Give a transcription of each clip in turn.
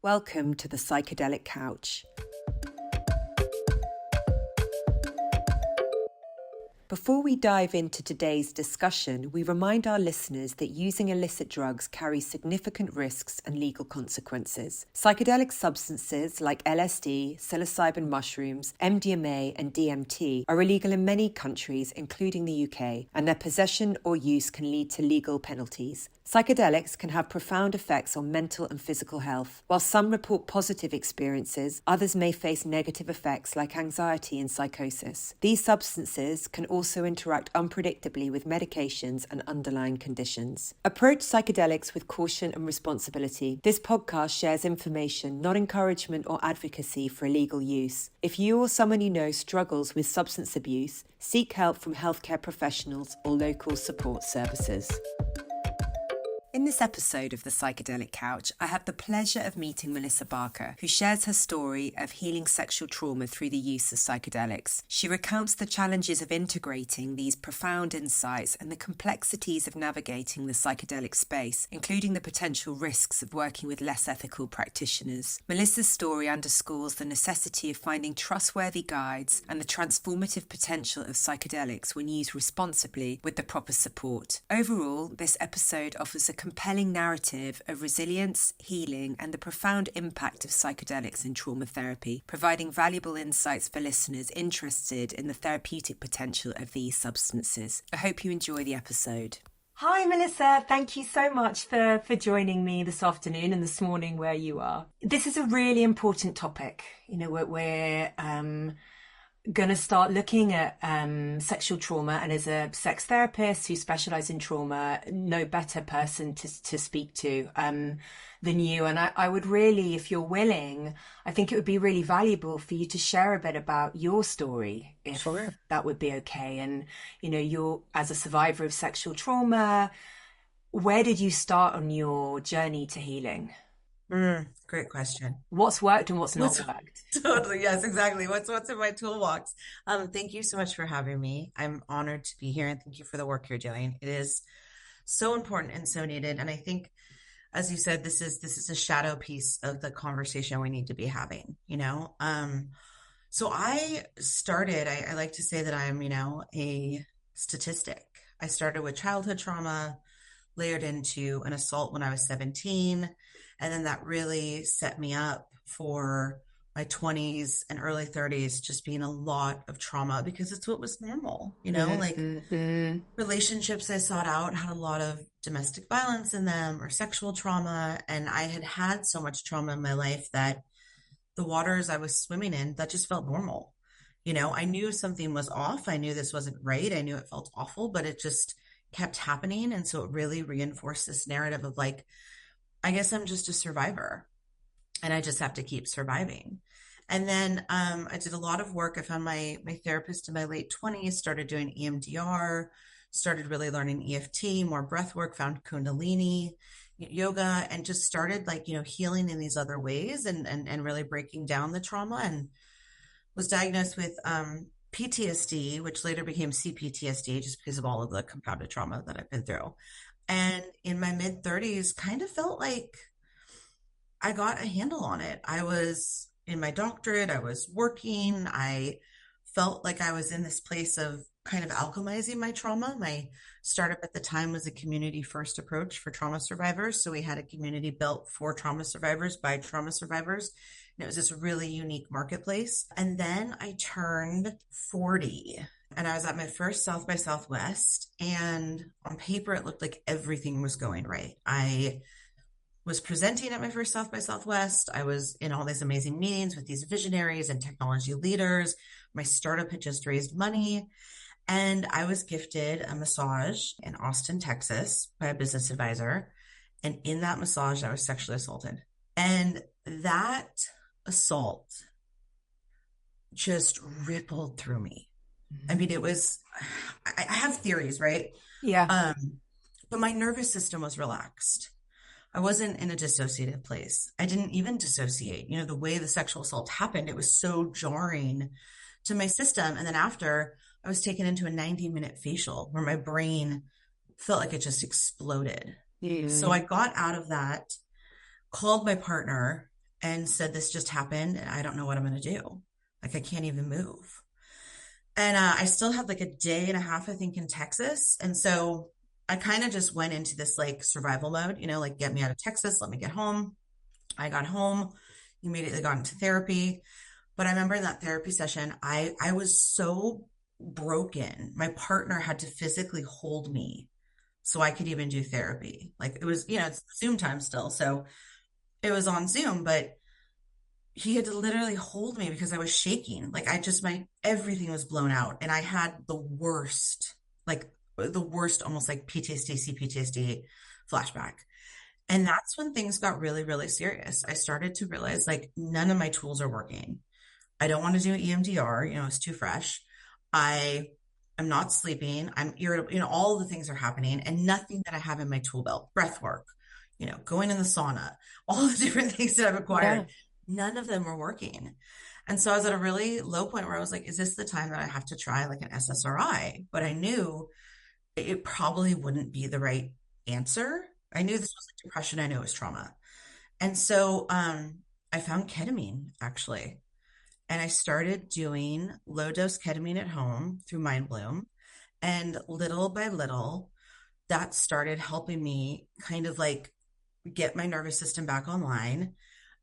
Welcome to the Psychedelic Couch. Before we dive into today's discussion, we remind our listeners that using illicit drugs carries significant risks and legal consequences. Psychedelic substances like LSD, psilocybin mushrooms, MDMA, and DMT are illegal in many countries, including the UK, and their possession or use can lead to legal penalties. Psychedelics can have profound effects on mental and physical health. While some report positive experiences, others may face negative effects like anxiety and psychosis. These substances can also interact unpredictably with medications and underlying conditions. Approach psychedelics with caution and responsibility. This podcast shares information, not encouragement or advocacy for illegal use. If you or someone you know struggles with substance abuse, seek help from healthcare professionals or local support services. In this episode of the Psychedelic Couch, I have the pleasure of meeting Melissa Barker, who shares her story of healing sexual trauma through the use of psychedelics. She recounts the challenges of integrating these profound insights and the complexities of navigating the psychedelic space, including the potential risks of working with less ethical practitioners. Melissa's story underscores the necessity of finding trustworthy guides and the transformative potential of psychedelics when used responsibly with the proper support. Overall, this episode offers a compelling narrative of resilience, healing, and the profound impact of psychedelics in trauma therapy, providing valuable insights for listeners interested in the therapeutic potential of these substances. I hope you enjoy the episode. Hi, Melissa. Thank you so much for joining me this afternoon and this morning where you are. This is a really important topic. You know, we're going to start looking at sexual trauma, and as a sex therapist who specialises in trauma, no better person to speak to than you. And I would really, if you're willing, I think it would be really valuable for you to share a bit about your story, if that would be okay. And, you know, you're, as a survivor of sexual trauma, where did you start on your journey to healing? Great question. What's worked and what's not worked? Totally. Yes, exactly. What's in my toolbox? Thank you so much for having me. I'm honored to be here, and thank you for the work you're doing. It is so important and so needed. And I think, as you said, this is a shadow piece of the conversation we need to be having, you know? So I like to say that I'm, you know, a statistic. I started with childhood trauma, layered into an assault when I was 17. And then that really set me up for my 20s and early 30s, just being a lot of trauma because it's what was normal, you know, like relationships I sought out had a lot of domestic violence in them or sexual trauma. And I had so much trauma in my life that the waters I was swimming in, that just felt normal. You know, I knew something was off. I knew this wasn't right. I knew it felt awful, but it just kept happening. And so it really reinforced this narrative of like, I guess I'm just a survivor and I just have to keep surviving. And then I did a lot of work. I found my therapist in my late 20s, started doing EMDR, started really learning EFT, more breath work, found Kundalini, yoga, and just started like, you know, healing in these other ways and really breaking down the trauma, and was diagnosed with PTSD, which later became CPTSD just because of all of the compounded trauma that I've been through. And in my mid 30s, kind of felt like I got a handle on it. I was in my doctorate, I was working, I felt like I was in this place of kind of alchemizing my trauma. My startup at the time was a community first approach for trauma survivors. So we had a community built for trauma survivors by trauma survivors. And it was this really unique marketplace. And then I turned 40. And I was at my first South by Southwest, and on paper, it looked like everything was going right. I was presenting at my first South by Southwest. I was in all these amazing meetings with these visionaries and technology leaders. My startup had just raised money, and I was gifted a massage in Austin, Texas by a business advisor. And in that massage, I was sexually assaulted. And that assault just rippled through me. I mean, it was, I have theories, right? Yeah. But my nervous system was relaxed. I wasn't in a dissociative place. I didn't even dissociate. You know, the way the sexual assault happened, it was so jarring to my system. And then after, I was taken into a 90-minute facial where my brain felt like it just exploded. So I got out of that, called my partner, and said, this just happened and I don't know what I'm going to do. Like, I can't even move. And I still had like a day and a half, I think, in Texas. And so I kind of just went into this like survival mode, like get me out of Texas, let me get home. I got home, immediately got into therapy. But I remember in that therapy session, I was so broken. My partner had to physically hold me so I could even do therapy. Like it was, it's Zoom time still. So it was on Zoom, but he had to literally hold me because I was shaking. Like everything was blown out. And I had like the worst, almost like PTSD, CPTSD flashback. And that's when things got really, really serious. I started to realize like none of my tools are working. I don't want to do EMDR, it's too fresh. I am not sleeping. I'm irritable, all the things are happening and nothing that I have in my tool belt, breath work, going in the sauna, all the different things that I've acquired, none of them were working. And so I was at a really low point where I was like, is this the time that I have to try like an SSRI? But I knew it probably wouldn't be the right answer. I knew this was like depression. I knew it was trauma. And so I found ketamine actually. And I started doing low dose ketamine at home through Mind Bloom. And little by little, that started helping me kind of like get my nervous system back online.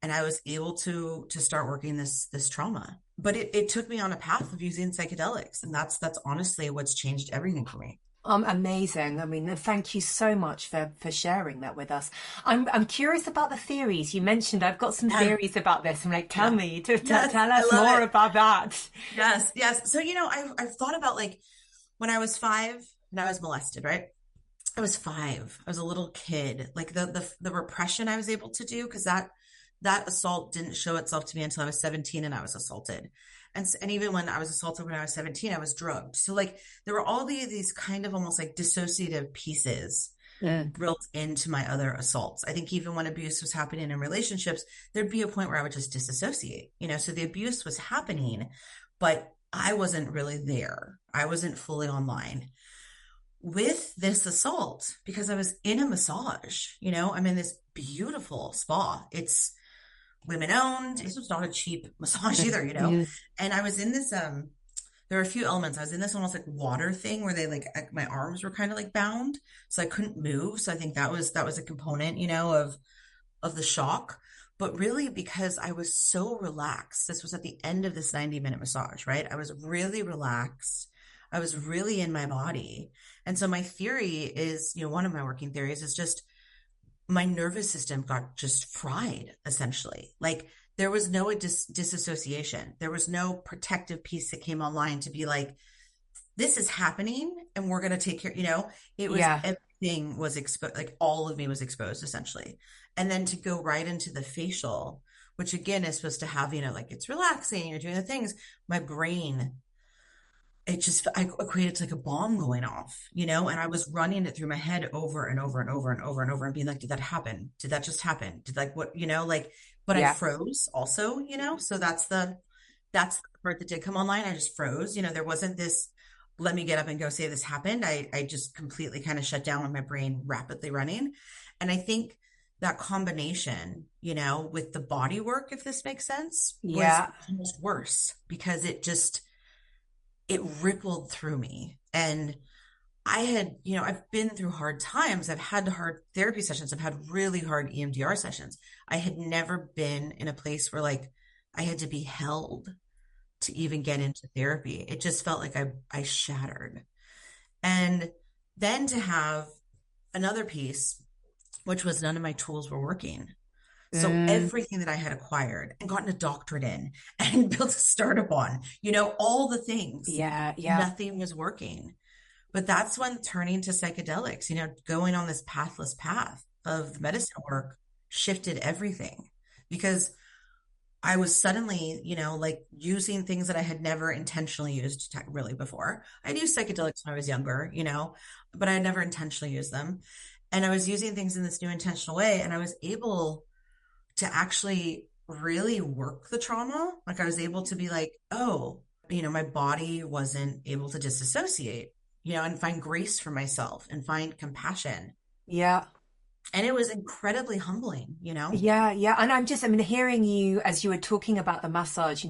And I was able to start working this trauma. But it took me on a path of using psychedelics. And that's honestly what's changed everything for me. Amazing. I mean, thank you so much for sharing that with us. I'm curious about the theories you mentioned. I've got some theories about this. I'm like, tell me, Yes, tell us more about that. Yes, yes. So, I've thought about like when I was 5 and I was molested, right? I was 5. I was a little kid. Like the repression I was able to do, because that assault didn't show itself to me until I was 17 and I was assaulted. And even when I was assaulted when I was 17, I was drugged. So like there were all these kind of almost like dissociative pieces built into my other assaults. I think even when abuse was happening in relationships, there'd be a point where I would just disassociate, so the abuse was happening, but I wasn't really there. I wasn't fully online. With this assault, because I was in a massage, I'm in this beautiful spa. It's women owned. This was not a cheap massage either, And I was in this, there were a few elements. I was in this almost like water thing where they like, my arms were kind of like bound. So I couldn't move. So I think that was a component, of the shock. But really because I was so relaxed, this was at the end of this 90-minute massage, right? I was really relaxed. I was really in my body. And so my theory is, one of my working theories is just my nervous system got just fried, essentially. Like there was no disassociation. There was no protective piece that came online to be like, this is happening and we're going to take care, it was, everything was exposed, like all of me was exposed essentially. And then to go right into the facial, which again is supposed to have, like it's relaxing, you're doing the things, my brain, I equated to like a bomb going off, and I was running it through my head over and over and over and over and over and being like, did that happen? Did that just happen? Did like what, but I froze also, so that's the part that did come online. I just froze, there wasn't this, let me get up and go say this happened. I just completely kind of shut down with my brain rapidly running. And I think that combination, with the body work, if this makes sense, was almost worse because it rippled through me. And I had, I've been through hard times. I've had hard therapy sessions. I've had really hard EMDR sessions. I had never been in a place where like I had to be held to even get into therapy. It just felt like I shattered. And then to have another piece, which was none of my tools were working. So everything that I had acquired and gotten a doctorate in and built a startup on, all the things, nothing was working. But that's when turning to psychedelics, going on this pathless path of medicine work shifted everything because I was suddenly, like using things that I had never intentionally used really before. I'd used psychedelics when I was younger, but I had never intentionally used them. And I was using things in this new intentional way. And I was able to actually really work the trauma. Like I was able to be like, oh, my body wasn't able to disassociate, and find grace for myself and find compassion. Yeah. And it was incredibly humbling, you know? Yeah, yeah. And I mean, hearing you as you were talking about the massage,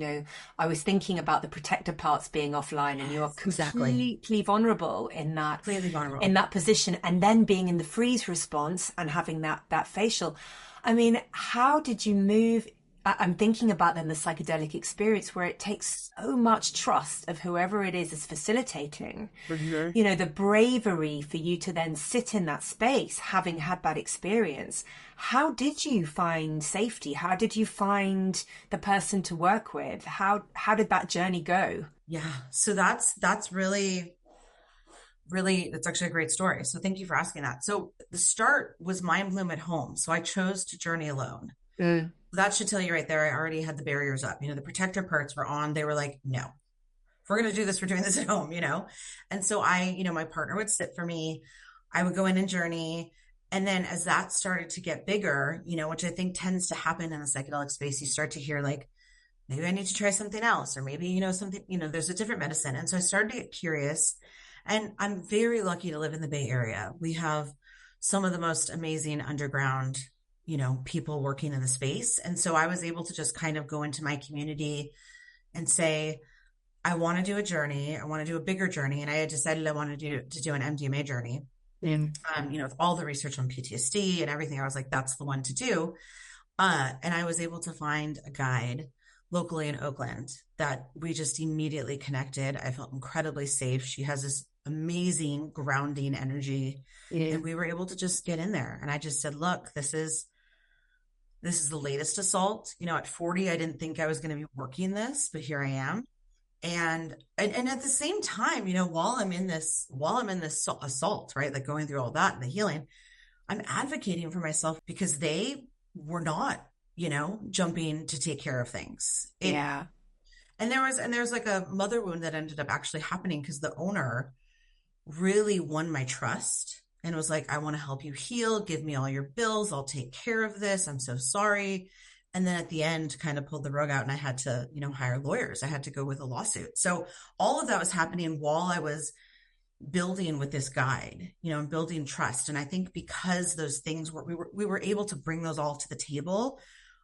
I was thinking about the protector parts being offline and you're Yes, exactly. completely vulnerable Completely in vulnerable. that position and then being in the freeze response and having that facial. I mean, how did you move? I'm thinking about then the psychedelic experience where it takes so much trust of whoever it is facilitating, the bravery for you to then sit in that space, having had that experience. How did you find safety? How did you find the person to work with? How did that journey go? Yeah. So that's really, really, that's actually a great story. So thank you for asking that. So the start was mind bloom at home. So I chose to journey alone. Mm. That should tell you right there. I already had the barriers up. The protector parts were on. They were like, no, if we're going to do this, we're doing this at home. And so my partner would sit for me. I would go in and journey. And then as that started to get bigger, which I think tends to happen in the psychedelic space, you start to hear like, maybe I need to try something else, or maybe, something, there's a different medicine. And so I started to get curious. And I'm very lucky to live in the Bay Area. We have some of the most amazing underground, people working in the space. And so I was able to just kind of go into my community and say, I want to do a journey. I want to do a bigger journey. And I had decided I wanted to do an MDMA journey. With all the research on PTSD and everything, I was like, that's the one to do. And I was able to find a guide locally in Oakland that we just immediately connected. I felt incredibly safe. She has this amazing grounding energy. Yeah. And we were able to just get in there. And I just said, look, this is the latest assault. At 40, I didn't think I was going to be working this, but here I am. And at the same time, while I'm in this assault, right, like going through all that and the healing, I'm advocating for myself because they were not, jumping to take care of things. Yeah. And there's like a mother wound that ended up actually happening because the owner really won my trust and was like, I want to help you heal. Give me all your bills. I'll take care of this. I'm so sorry. And then at the end, kind of pulled the rug out and I had to, hire lawyers. I had to go with a lawsuit. So all of that was happening while I was building with this guide, and building trust. And I think because those things we were able to bring those all to the table,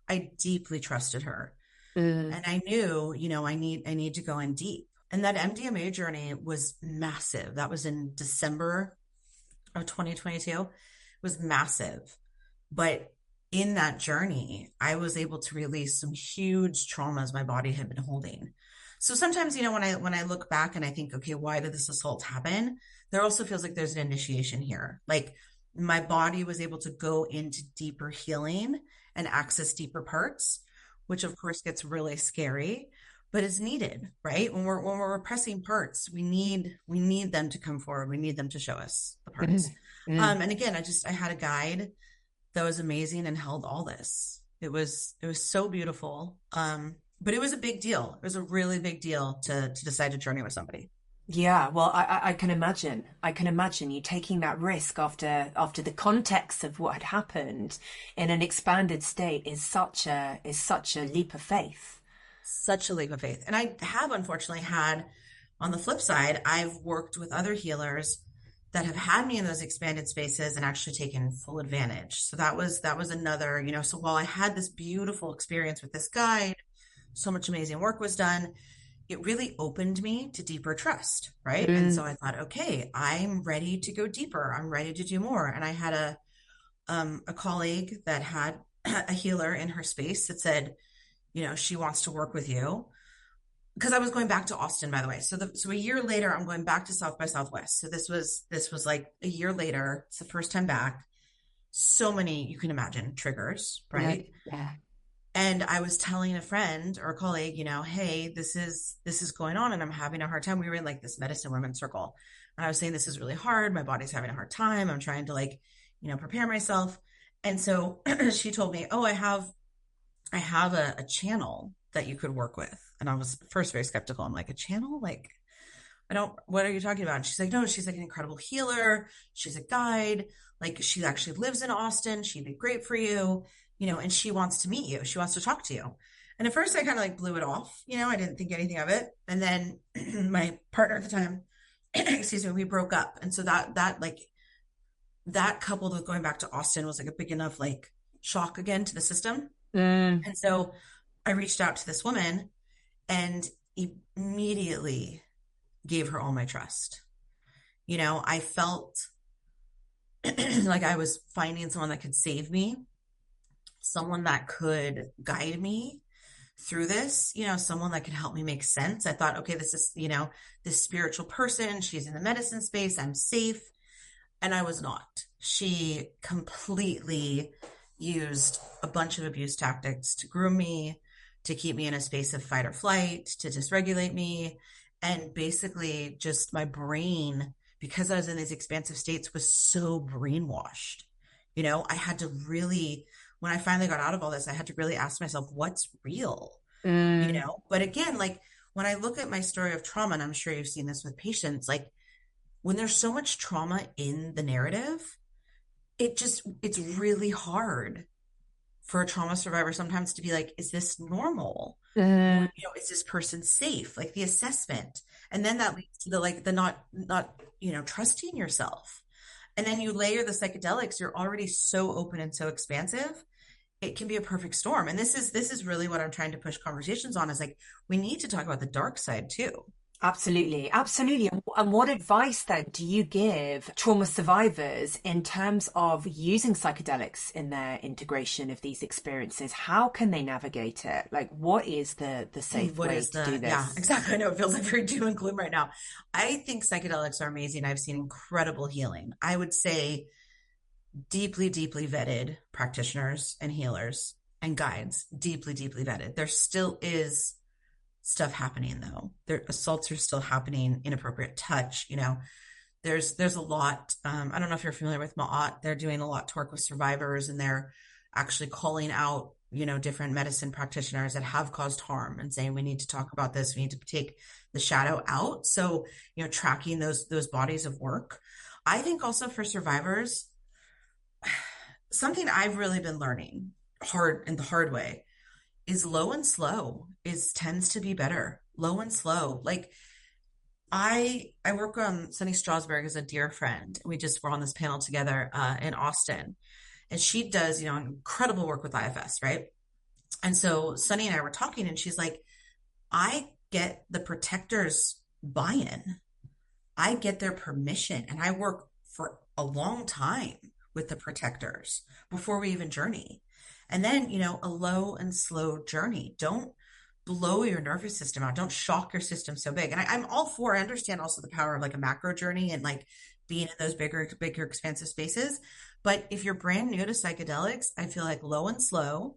I deeply trusted her. And I knew, I need to go in deep. And that MDMA journey was massive. That was in December of 2022. It was massive. But in that journey, I was able to release some huge traumas my body had been holding. So sometimes, when I look back and I think, okay, why did this assault happen? There also feels like there's an initiation here. Like my body was able to go into deeper healing and access deeper parts, which of course gets really scary, but it's needed, right? When we're repressing parts, we need them to come forward. We need them to show us the parts. And again, I had a guide that was amazing and held all this. It was so beautiful. But it was a big deal. It was a really big deal to decide to journey with somebody. Yeah, well, I can imagine. I can imagine you taking that risk after the context of what had happened in an expanded state is such a leap of faith. Such a leap of faith. And I have unfortunately had, on the flip side, I've worked with other healers that have had me in those expanded spaces and actually taken full advantage. So that was another, so while I had this beautiful experience with this guide, so much amazing work was done, it really opened me to deeper trust, right? And so I thought, okay, I'm ready to go deeper. I'm ready to do more. And I had a colleague that had a healer in her space that said, she wants to work with you. Because I was going back to Austin, by the way. So a year later, I'm going back to South by Southwest. So this was like a year later. It's the first time back. So many, you can imagine, triggers, right? Yeah. And I was telling a friend or a colleague, hey, this is going on and I'm having a hard time. We were in like this medicine women circle. And I was saying, this is really hard. My body's having a hard time. I'm trying to prepare myself. And so she told me, oh, I have a channel that you could work with. And I was first very skeptical. I'm like, a channel? Like, what are you talking about? And she's like, no, she's like an incredible healer. She's a guide. Like she actually lives in Austin. She'd be great for you, and she wants to meet you. She wants to talk to you. And at first I kind of like blew it off. I didn't think anything of it. And then my partner at the time, excuse me, we broke up. And so that like that coupled with going back to Austin was like a big enough like shock again to the system. Mm. And so I reached out to this woman and immediately gave her all my trust. I felt like I was finding someone that could save me, someone that could guide me through this, someone that could help me make sense. I thought, okay, this is, this spiritual person. She's in the medicine space. I'm safe. And I was not. She completely used a bunch of abuse tactics to groom me, to keep me in a space of fight or flight, to dysregulate me. And basically, just my brain, because I was in these expansive states, was so brainwashed. I had to really, when I finally got out of all this, I had to really ask myself, what's real? Mm. But again, like when I look at my story of trauma, and I'm sure you've seen this with patients, like when there's so much trauma in the narrative, it's really hard for a trauma survivor sometimes to be like, is this normal? Mm. Is this person safe? Like the assessment. And then that leads to the not, trusting yourself. And then you layer the psychedelics, you're already so open and so expansive. It can be a perfect storm. And this is really what I'm trying to push conversations on, is like, we need to talk about the dark side too. Absolutely, absolutely. And what advice then do you give trauma survivors in terms of using psychedelics in their integration of these experiences? How can they navigate it? Like, what is the safe What way is to do yeah, this? exactly. I know it feels like very doom and gloom right now. I think psychedelics are amazing. I've seen incredible healing. I would say deeply, deeply vetted practitioners and healers and guides, deeply, deeply vetted. There still is stuff happening though. Assaults are still happening, inappropriate touch, there's a lot. I don't know if you're familiar with Ma'at. They're doing a lot to work with survivors, and they're actually calling out, different medicine practitioners that have caused harm and saying, we need to talk about this. We need to take the shadow out. So, tracking those bodies of work. I think also for survivors, something I've really been learning in the hard way is low and slow tends to be better. Low and slow. Like I work on Sunny Strasberg as a dear friend. We just were on this panel together in Austin, and she does, incredible work with IFS, right? And so Sunny and I were talking, and she's like, I get the protectors buy-in. I get their permission, and I work for a long time with the protectors before we even journey. And then, a low and slow journey. Don't blow your nervous system out. Don't shock your system so big. And I'm all for, I understand also the power of like a macro journey and like being in those bigger, expansive spaces. But if you're brand new to psychedelics, I feel like low and slow,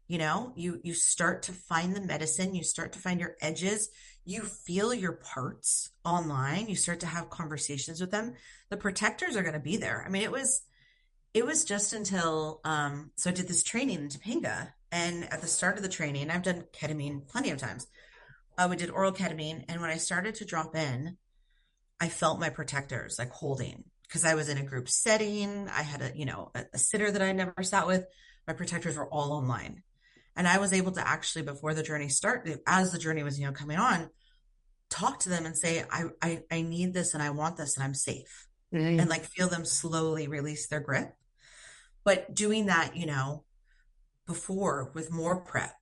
you start to find the medicine, you start to find your edges, you feel your parts online, you start to have conversations with them. The protectors are going to be there. I mean, it was just until so I did this training in Topanga, and at the start of the training, I've done ketamine plenty of times. We did oral ketamine, and when I started to drop in, I felt my protectors like holding, because I was in a group setting. I had a sitter that I never sat with. My protectors were all online, and I was able to actually, before the journey started, as the journey was coming on, talk to them and say, I need this and I want this and I'm safe, and Mm. like feel them slowly release their grip. But doing that, before with more prep.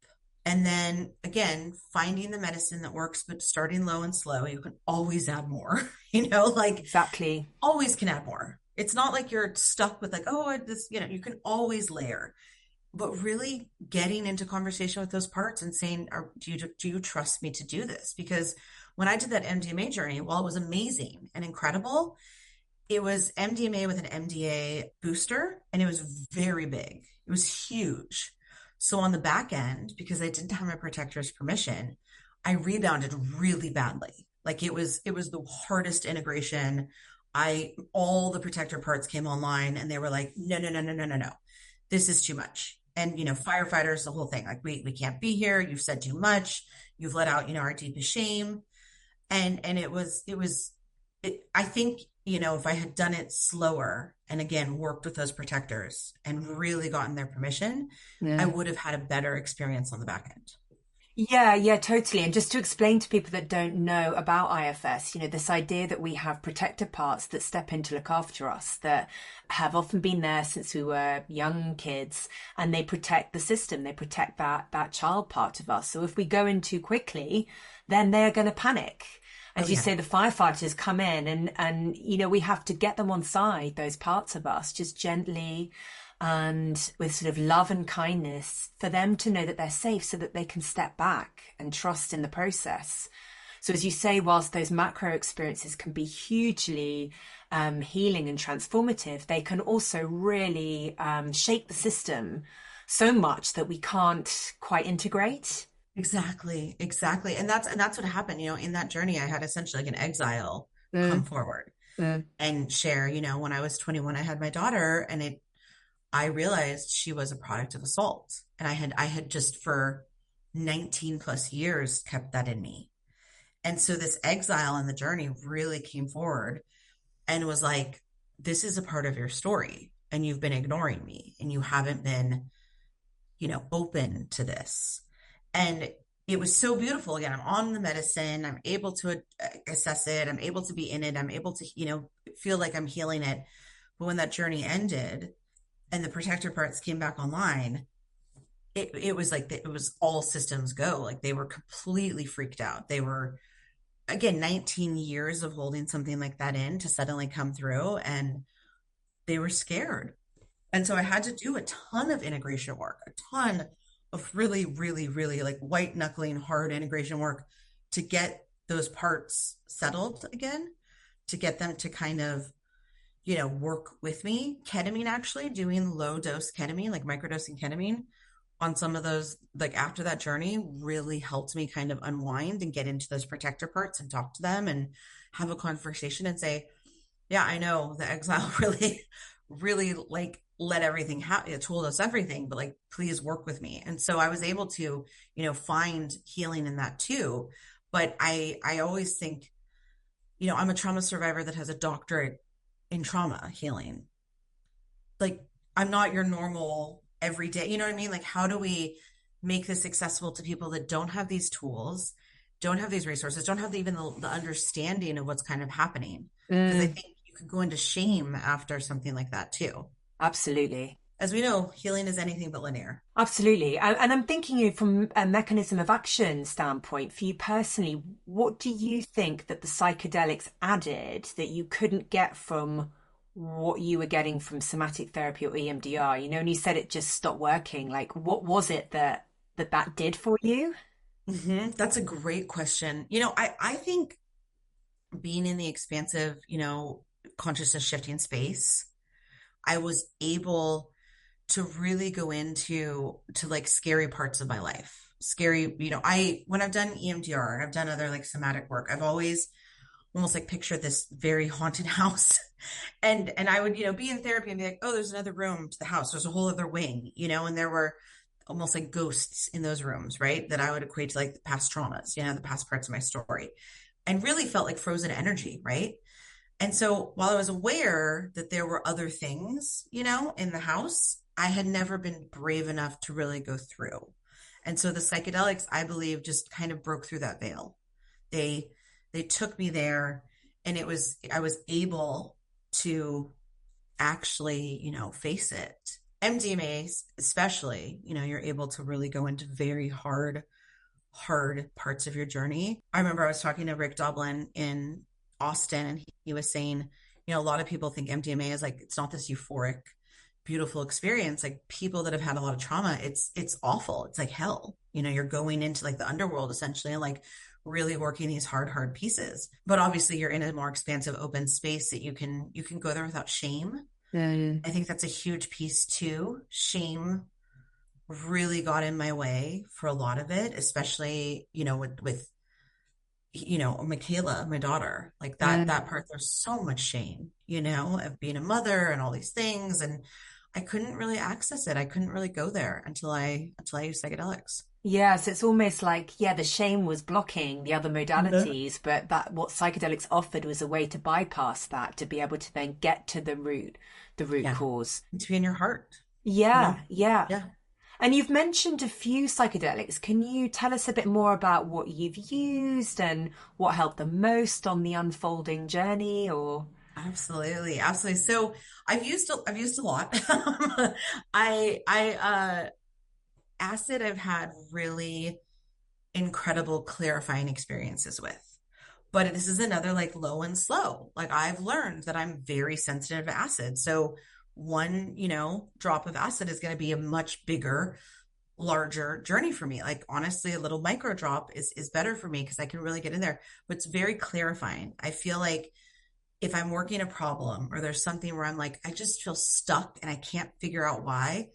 And then again, finding the medicine that works, but starting low and slow, you can always add more, like Exactly. always can add more. It's not like you're stuck with like, oh, this, you can always layer, but really getting into conversation with those parts and saying, do you trust me to do this? Because when I did that MDMA journey, while it was amazing and incredible, it was MDMA with an MDA booster, and it was very big. It was huge. So on the back end, because I didn't have my protector's permission, I rebounded really badly. Like it was the hardest integration. All the protector parts came online, and they were like, no, no, no, no, no, no, no. This is too much. And firefighters, the whole thing, like we can't be here. You've said too much. You've let out, our deepest shame. And I think, if I had done it slower and again worked with those protectors and really gotten their permission, I Yeah. would have had a better experience on the back end. Yeah, yeah, totally. And just to explain to people that don't know about IFS, this idea that we have protector parts that step in to look after us, that have often been there since we were young kids, and they protect the system, they protect that child part of us. So if we go in too quickly, then they're going to panic. Oh As you yeah. say, the firefighters come in and we have to get them on side, those parts of us, just gently and with sort of love and kindness for them to know that they're safe so that they can step back and trust in the process. So, as you say, whilst those macro experiences can be hugely healing and transformative, they can also really shake the system so much that we can't quite integrate. Exactly, exactly. And that's what happened, in that journey I had essentially like an exile come Mm, forward mm, and share, when I was 21 I had my daughter, and I realized she was a product of assault. And I had just for 19 plus years kept that in me. And so this exile and the journey really came forward and was like, this is a part of your story, and you've been ignoring me, and you haven't been, open to this. And it was so beautiful. Again, I'm on the medicine, I'm able to assess it, I'm able to be in it, I'm able to, feel like I'm healing it. But when that journey ended and the protector parts came back online, it was like it was all systems go. Like they were completely freaked out. They were, again, 19 years of holding something like that in to suddenly come through, and they were scared. And so I had to do a ton of integration work, a ton of really, really, really like white knuckling hard integration work to get those parts settled again, to get them to kind of, work with me. Ketamine, actually doing low dose ketamine, like microdosing ketamine on some of those, like after that journey, really helped me kind of unwind and get into those protector parts and talk to them and have a conversation and say, yeah, I know the exile really, really like let everything happen. It told us everything, but like, please work with me. And so I was able to, find healing in that too. But I always think, I'm a trauma survivor that has a doctorate in trauma healing. Like, I'm not your normal everyday, you know what I mean? Like, how do we make this accessible to people that don't have these tools, don't have these resources, don't have even the understanding of what's kind of happening? Because I mm, think you could go into shame after something like that too. absolutely. As we know, healing is anything but linear. Absolutely. And I'm thinking from a mechanism of action standpoint, for you personally, what do you think that the psychedelics added that you couldn't get from what you were getting from somatic therapy or EMDR? And you said it just stopped working. Like, what was it that did for you? That's a great question. I think being in the expansive, consciousness shifting space, I was able to really go into to like scary parts of my life. Scary, I when I've done EMDR and I've done other like somatic work, I've always almost like pictured this very haunted house. And I would, be in therapy and be like, oh, there's another room to the house. There's a whole other wing, and there were almost like ghosts in those rooms, right? That I would equate to like the past traumas, the past parts of my story. And really felt like frozen energy, right? And so while I was aware that there were other things, in the house, I had never been brave enough to really go through. And so the psychedelics, I believe, just kind of broke through that veil. They they took me there, and I was able to actually, face it. MDMA especially, you're able to really go into very hard parts of your journey. I remember I was talking to Rick Doblin in Austin, and he was saying, a lot of people think MDMA is like, it's not this euphoric, beautiful experience. Like people that have had a lot of trauma, it's awful. It's like hell. You're going into like the underworld essentially, and like really working these hard pieces. But obviously you're in a more expansive open space that you can go there without shame. Mm, I think that's a huge piece too. Shame really got in my way for a lot of it, especially, with Michaela, my daughter, like that mm. part, there's so much shame, of being a mother and all these things. And I couldn't really access it. I couldn't really go there until I used psychedelics. Yeah, so it's almost like, yeah, the shame was blocking the other Yeah. modalities, but that what psychedelics offered was a way to bypass that, to be able to then get to the root Yeah. cause. To be in your heart, you know? Yeah, yeah. Yeah. And you've mentioned a few psychedelics. Can you tell us a bit more about what you've used and what helped the most on the unfolding journey? Or Absolutely, absolutely. So I've used a lot. Acid I've had really incredible clarifying experiences with. But this is another like low and slow. Like I've learned that I'm very sensitive to acid. So one, drop of acid is going to be a much bigger, larger journey for me. Like honestly, a little micro drop is better for me because I can really get in there. But it's very clarifying. I feel like if I'm working a problem or there's something where I'm like, I just feel stuck and I can't figure out why,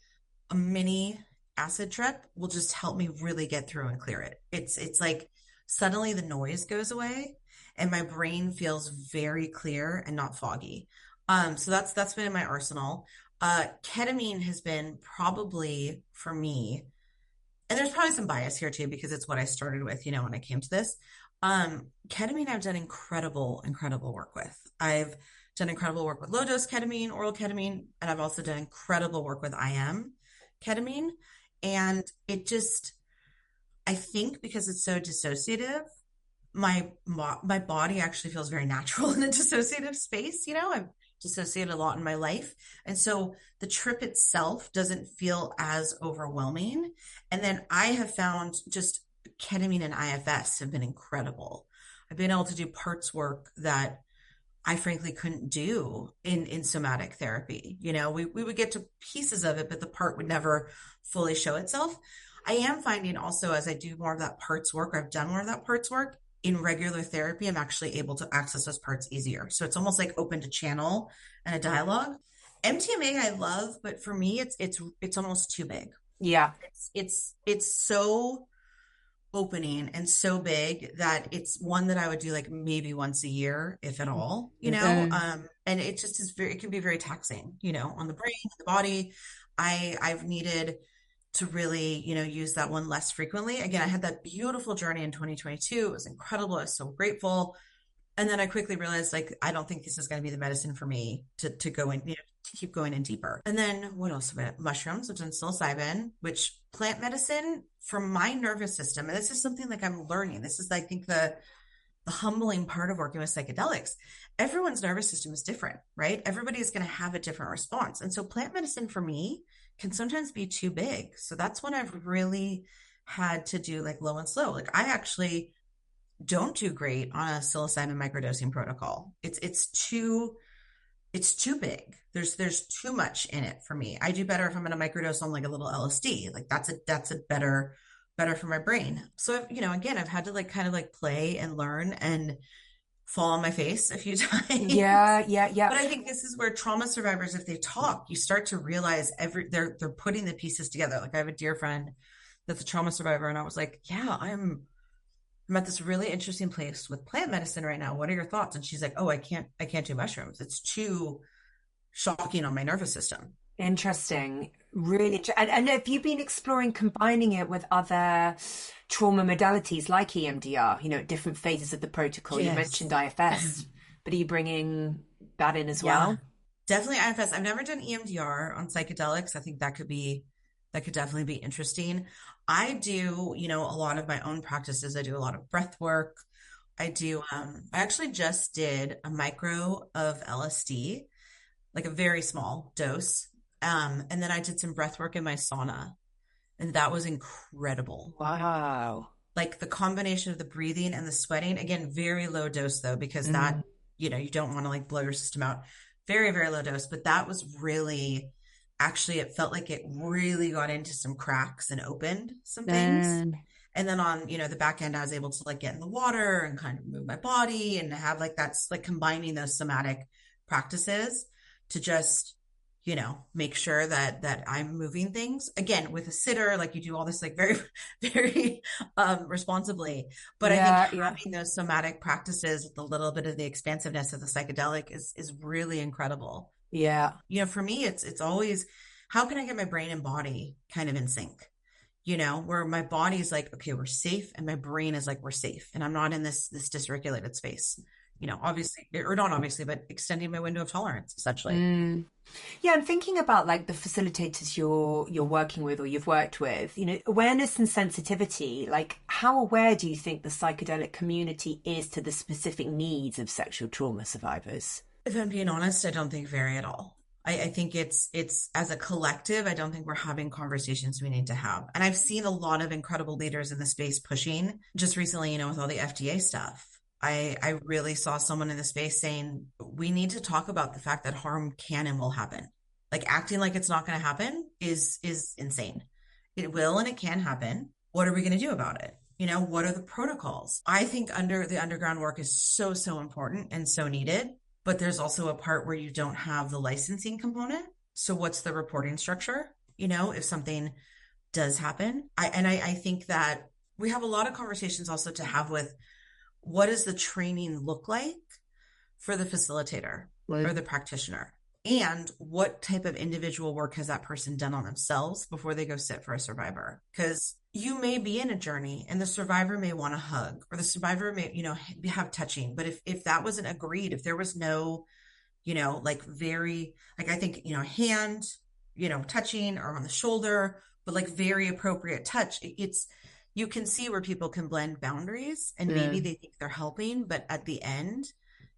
a mini acid trip will just help me really get through and clear it. It's like suddenly the noise goes away and my brain feels very clear and not foggy. So that's been in my arsenal. Ketamine has been probably for me, and there's probably some bias here too because it's what I started with, when I came to this. Ketamine I've done incredible work with. I've done incredible work with low dose ketamine, oral ketamine, and I've also done incredible work with IM ketamine. And it just, I think because it's so dissociative, my body actually feels very natural in a dissociative space. I've dissociated a lot in my life. And so the trip itself doesn't feel as overwhelming. And then I have found just ketamine and IFS have been incredible. I've been able to do parts work that I frankly couldn't do in somatic therapy. We would get to pieces of it, but the part would never fully show itself. I am finding also as I do more of that parts work, or I've done more of that parts work in regular therapy, I'm actually able to access those parts easier. So it's almost like open to channel and a dialogue. MDMA I love, but for me it's almost too big. yeah. It's so opening and so big that it's one that I would do like maybe once a year, if at all, and it just is it can be very taxing, on the brain, the body. I've needed to really, use that one less frequently. Again, I had that beautiful journey in 2022. It was incredible. I was so grateful. And then I quickly realized, like, I don't think this is going to be the medicine for me to go in, to keep going in deeper. And then what else have I done? Mushrooms, I've done psilocybin, which plant medicine for my nervous system. And this is something like I'm learning. This is, I think, the humbling part of working with psychedelics. Everyone's nervous system is different, right? Everybody is going to have a different response. And so plant medicine for me can sometimes be too big. So that's when I've really had to do like low and slow. Like I actually don't do great on a psilocybin microdosing protocol. It's too big. There's too much in it for me. I do better if I'm going to microdose on like a little LSD. Like that's a better for my brain. So again, I've had to like kind of like play and learn and fall on my face a few times. Yeah. But I think this is where trauma survivors, if they talk, you start to realize they're putting the pieces together. Like I have a dear friend that's a trauma survivor, and I was like, yeah, I'm at this really interesting place with plant medicine right now. What are your thoughts? And she's like, oh, I can't do mushrooms. It's too shocking on my nervous system. Interesting. Really. And have you been exploring combining it with other trauma modalities like EMDR, at different phases of the protocol? Yes. You mentioned IFS, but are you bringing that in as Yeah, well? definitely IFS. I've never done EMDR on psychedelics. I think that could definitely be interesting. I do, a lot of my own practices. I do a lot of breath work. I actually just did a micro of LSD, like a very small dose. And then I did some breath work in my sauna, and that was incredible. Wow. Like the combination of the breathing and the sweating, again, very low dose though, because that, you don't want to like blow your system out. Very, very low dose. But that was really, actually, it felt like it really got into some cracks and opened some things. And then on, the back end, I was able to like get in the water and kind of move my body and have like that's like combining those somatic practices to just, make sure that I'm moving things again with a sitter, like you do all this like very, very responsibly. But I think having those somatic practices with a little bit of the expansiveness of the psychedelic is really incredible. Yeah. For me, it's always, how can I get my brain and body kind of in sync? Where my body's like, okay, we're safe. And my brain is like, we're safe. And I'm not in this dysregulated space. obviously, or not obviously, but extending my window of tolerance, essentially. Mm. Yeah, I'm thinking about like the facilitators you're working with or you've worked with, awareness and sensitivity. Like, how aware do you think the psychedelic community is to the specific needs of sexual trauma survivors? If I'm being honest, I don't think very at all. I think it's as a collective, I don't think we're having conversations we need to have. And I've seen a lot of incredible leaders in the space pushing just recently, with all the FDA stuff. I really saw someone in the space saying we need to talk about the fact that harm can and will happen. Like acting like it's not going to happen is insane. It will and it can happen. What are we going to do about it? What are the protocols? I think the underground work is so, so important and so needed. But there's also a part where you don't have the licensing component. So what's the reporting structure? If something does happen. I think that we have a lot of conversations also to have with what does the training look like for the facilitator or the practitioner? And what type of individual work has that person done on themselves before they go sit for a survivor? Because you may be in a journey and the survivor may want a hug or the survivor may, have touching. But if that wasn't agreed, if there was no, I think, hand, touching or on the shoulder, but like very appropriate touch, you can see where people can blend boundaries and maybe they think they're helping, but at the end,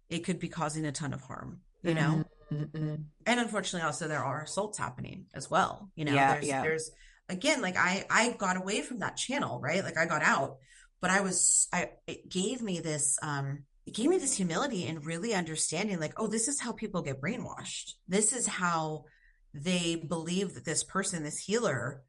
it could be causing a ton of harm, Mm-hmm. And unfortunately, also there are assaults happening as well. There's again, like I got away from that channel, right? Like I got out, but it gave me this humility and really understanding like, oh, this is how people get brainwashed. This is how they believe that this person, this healer,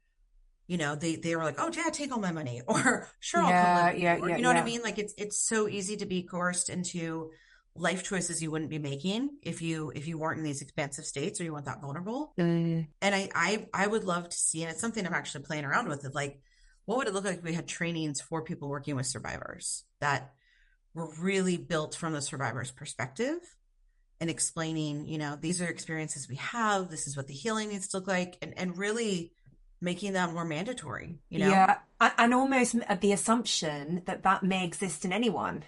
they were like, oh yeah, take all my money or sure, I'll come live with you. Or, you know what I mean? Like it's so easy to be coerced into life choices you wouldn't be making if you weren't in these expansive states or you weren't that vulnerable. And I would love to see, and it's something I'm actually playing around with, of like, what would it look like if we had trainings for people working with survivors that were really built from the survivor's perspective and explaining, these are experiences we have, this is what the healing needs to look like, and really making that more mandatory, Yeah, and almost the assumption that may exist in anyone.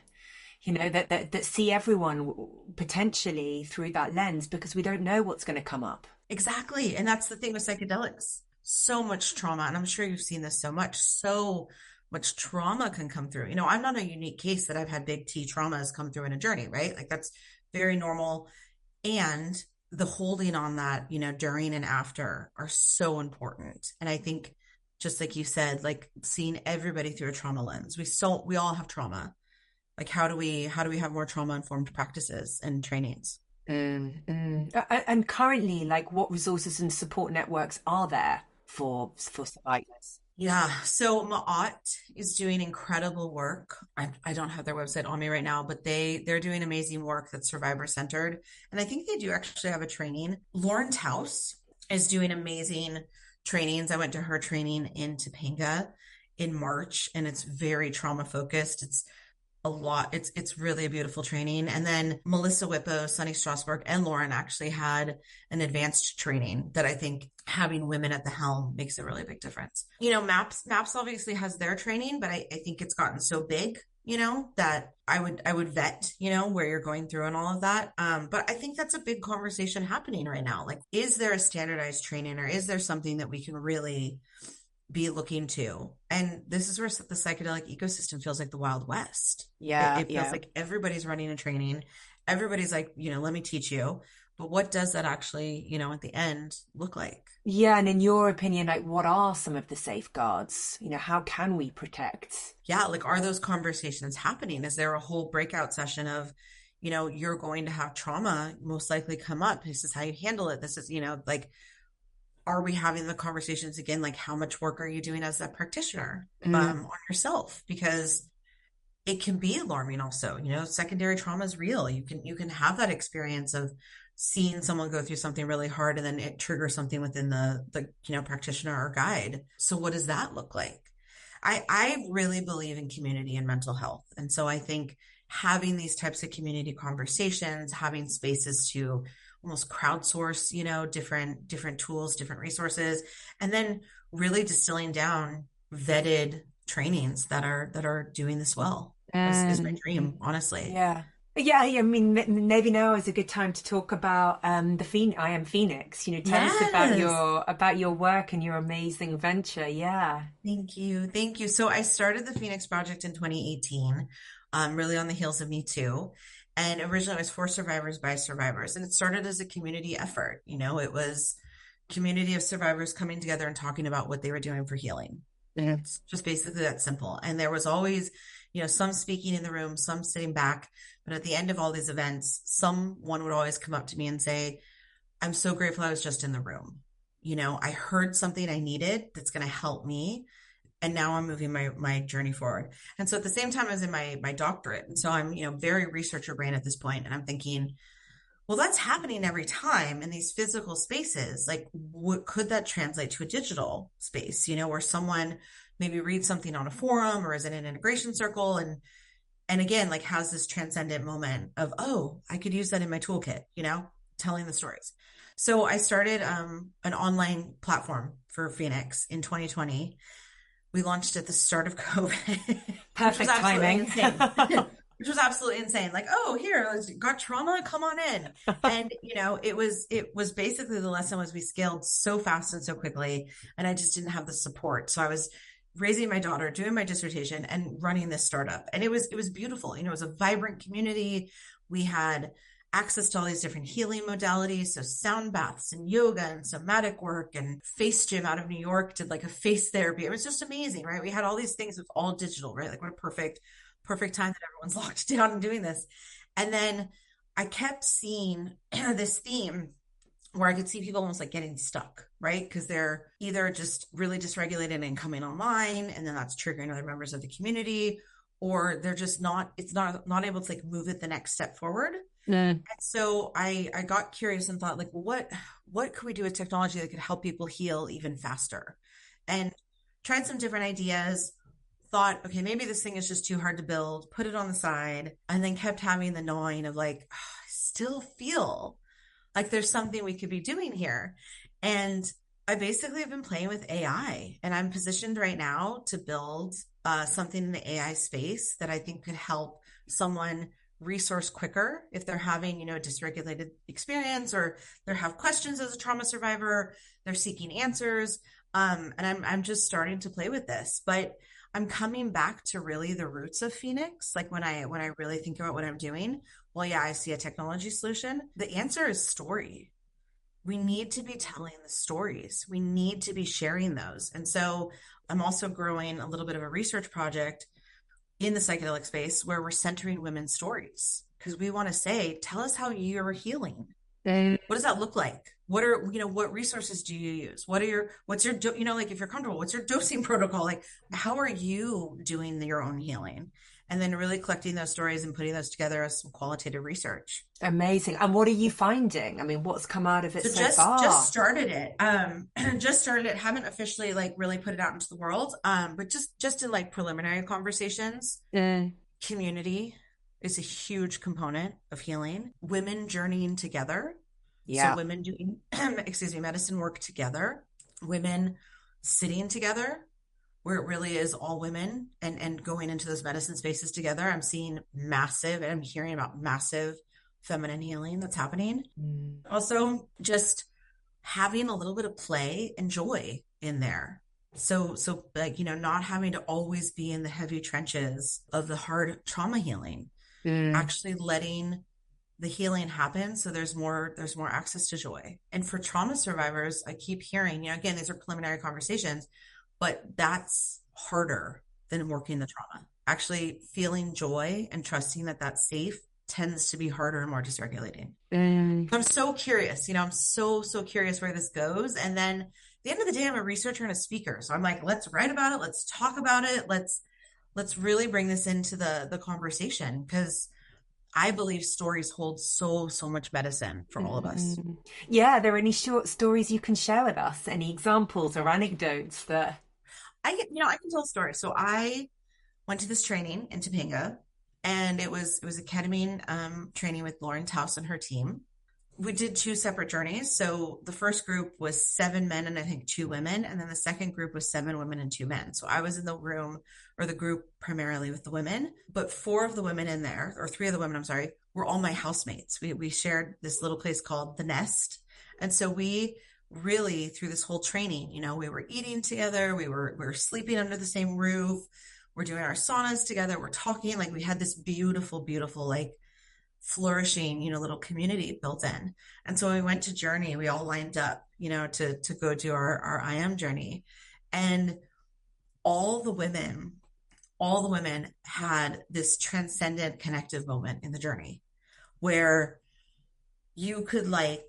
That see everyone potentially through that lens because we don't know what's going to come up. Exactly. And that's the thing with psychedelics. So much trauma. And I'm sure you've seen this so much trauma can come through. I'm not a unique case that I've had big T traumas come through in a journey, right? Like that's very normal. And the holding on that, during and after are so important. And I think just like you said, like seeing everybody through a trauma lens, we all have trauma. Like how do we have more trauma informed practices and trainings? And currently, like what resources and support networks are there for survivors? Yeah, so Ma'at is doing incredible work. I don't have their website on me right now, but they're doing amazing work that's survivor centered, and I think they do actually have a training. Lauren Taus is doing amazing trainings. I went to her training in Topanga in March, and it's very trauma focused. It's a lot. It's really a beautiful training. And then Melissa Whippo, Sunny Strasberg, and Lauren actually had an advanced training that I think having women at the helm makes a really big difference. MAPS obviously has their training, but I think it's gotten so big, that I would vet, where you're going through and all of that. But I think that's a big conversation happening right now. Like, is there a standardized training or is there something that we can really be looking to? And this is where the psychedelic ecosystem feels like the Wild West. It feels like everybody's running a training. Everybody's like, let me teach you. But what does that actually, at the end look like? Yeah. And in your opinion, like what are some of the safeguards? How can we protect? Yeah. Like, are those conversations happening? Is there a whole breakout session of, you're going to have trauma most likely come up. This is how you handle it. This is, like, are we having the conversations again? Like, how much work are you doing as a practitioner on yourself? Because it can be alarming also, secondary trauma is real. You can have that experience of seeing someone go through something really hard and then it triggers something within the practitioner or guide. So what does that look like? I really believe in community and mental health. And so I think having these types of community conversations, having spaces to almost crowdsource, different tools, different resources, and then really distilling down vetted trainings that are doing this well is my dream, honestly. Yeah. Yeah, I mean, maybe now is a good time to talk about the Phoenix. I am Phoenix. Tell us Yes. about your work and your amazing venture. Yeah. Thank you. Thank you. So I started the Phoenix Project in 2018, really on the heels of Me Too. And originally it was for survivors by survivors. And it started as a community effort. It was community of survivors coming together and talking about what they were doing for healing. And it's just basically that simple. And there was always, some speaking in the room, some sitting back. But at the end of all these events, someone would always come up to me and say, I'm so grateful I was just in the room. I heard something I needed that's going to help me. And now I'm moving my journey forward. And so at the same time, I was in my doctorate. And so I'm, very researcher brain at this point. And I'm thinking, well, that's happening every time in these physical spaces. Like, what could that translate to a digital space, where someone maybe reads something on a forum or is in an integration circle and again, like has this transcendent moment of, oh, I could use that in my toolkit, telling the stories. So I started an online platform for Phoenix in 2020. We launched at the start of COVID, which was Perfect absolutely timing. insane. Which was absolutely insane. Like, oh, here, got trauma, come on in. And it was basically the lesson was we scaled so fast and so quickly, and I just didn't have the support. So I was raising my daughter, doing my dissertation, and running this startup. And it was beautiful. It was a vibrant community. We had access to all these different healing modalities. So sound baths and yoga and somatic work, and Face Gym out of New York did like a face therapy. It was just amazing, right? We had all these things. It was all digital, right? Like what a perfect time that everyone's locked down and doing this. And then I kept seeing this theme where I could see people almost like getting stuck, right? Because they're either just really dysregulated and coming online, and then that's triggering other members of the community, or they're just not able to like move it the next step forward. And so I got curious and thought like, well, what could we do with technology that could help people heal even faster? And tried some different ideas, thought, okay, maybe this thing is just too hard to build, put it on the side, and then kept having the gnawing of like, oh, I still feel like there's something we could be doing here. And I basically have been playing with AI, and I'm positioned right now to build something in the AI space that I think could help someone resource quicker if they're having, a dysregulated experience, or they have questions as a trauma survivor, they're seeking answers. And I'm just starting to play with this, but I'm coming back to really the roots of Phoenix. Like when I really think about what I'm doing, well, yeah, I see a technology solution. The answer is story. We need to be telling the stories. We need to be sharing those. And so I'm also growing a little bit of a research project in the psychedelic space where we're centering women's stories, because we want to say, tell us how you're healing. What does that look like? What resources do you use? What's your, like if you're comfortable, what's your dosing protocol? Like, how are you doing your own healing? And then really collecting those stories and putting those together as some qualitative research. Amazing. And what are you finding? I mean, what's come out of it So so just far? started it. Just started it. Haven't officially like really put it out into the world. But just in like preliminary conversations. Community is a huge component of healing. Women journeying together. So Yeah. women doing, medicine work together. Women sitting together, where it really is all women and going into those medicine spaces together. I'm seeing massive, and I'm hearing about massive feminine healing that's happening. Also, just having a little bit of play and joy in there. So like, not having to always be in the heavy trenches of the hard trauma healing, actually letting the healing happen. So there's more access to joy. And for trauma survivors, I keep hearing, again, these are preliminary conversations, but that's harder than working the trauma. Actually feeling joy and trusting that that's safe tends to be harder and more dysregulating. I'm so curious, I'm so curious where this goes. And then at the end of the day, I'm a researcher and a speaker. So I'm like, let's write about it. Let's talk about it. Let's really bring this into the conversation, because I believe stories hold so much medicine for all of us. Yeah, are there any short stories you can share with us? Any examples or anecdotes that I can tell a story. So I went to this training in Topanga, and it was a ketamine training with Lauren Taus and her team. We did two separate journeys. So the first group was 7 men and I think 2 women. And then the second group was 7 women and 2 men. So I was in the room or the group primarily with the women, but 4 of the women in there, or 3 of the women, I'm sorry, were all my housemates. We shared this little place called The Nest. And so we really, through this whole training, we were eating together, we were sleeping under the same roof, we're doing our saunas together, we're talking, like we had this beautiful, beautiful, like flourishing, little community built in. And so when we went to journey, we all lined up, to go do our IM journey. And all the women, all the women had this transcendent connective moment in the journey where you could like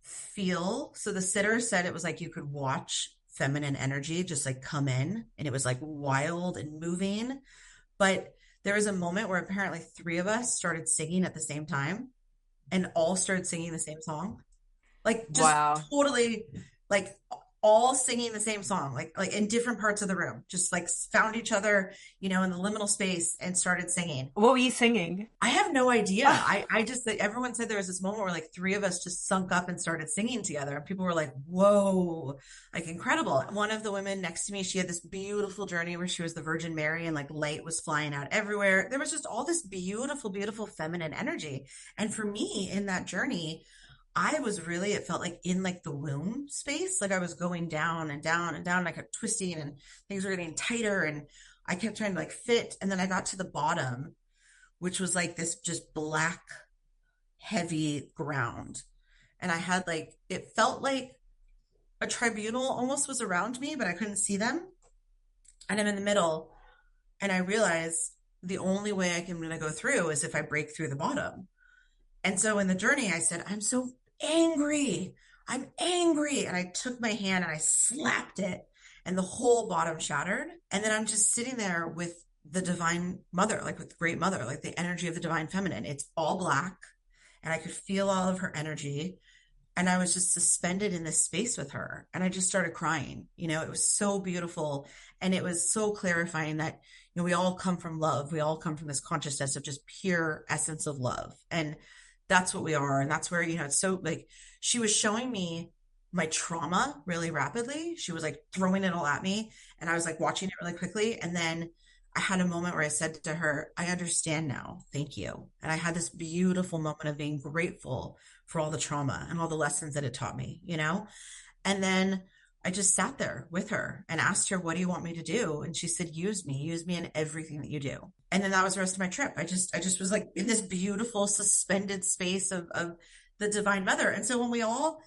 feel. So the sitter said it was like you could watch feminine energy just like come in, and it was like wild and moving. But there was a moment where apparently 3 of us started singing at the same time and all started singing the same song. Like just Wow. totally like all singing the same song, like in different parts of the room, just like found each other, in the liminal space and started singing. What were you singing? I have no idea. I just, everyone said there was this moment where like 3 of us just sunk up and started singing together. And people were like, whoa, like incredible. One of the women next to me, she had this beautiful journey where she was the Virgin Mary and like light was flying out everywhere. There was just all this beautiful, beautiful feminine energy. And for me in that journey, I was really, it felt like in like the womb space, like I was going down and down and down, and I kept twisting and things were getting tighter and I kept trying to like fit. And then I got to the bottom, which was like this just black, heavy ground. And I had like, it felt like a tribunal almost was around me, but I couldn't see them. And I'm in the middle and I realized the only way I can really go through is if I break through the bottom. And so in the journey, I said, I'm so angry. I'm angry. And I took my hand and I slapped it and the whole bottom shattered. And then I'm just sitting there with the divine mother, like with the great mother, like the energy of the divine feminine. It's all black and I could feel all of her energy. And I was just suspended in this space with her. And I just started crying. It was so beautiful. And it was so clarifying that, we all come from love. We all come from this consciousness of just pure essence of love. And that's what we are. And that's where, it's so like, she was showing me my trauma really rapidly. She was like throwing it all at me. And I was like watching it really quickly. And then I had a moment where I said to her, I understand now. Thank you. And I had this beautiful moment of being grateful for all the trauma and all the lessons that it taught me, And then I just sat there with her and asked her, what do you want me to do? And she said, use me in everything that you do. And then that was the rest of my trip. I just was like in this beautiful suspended space of the divine mother. And so when we all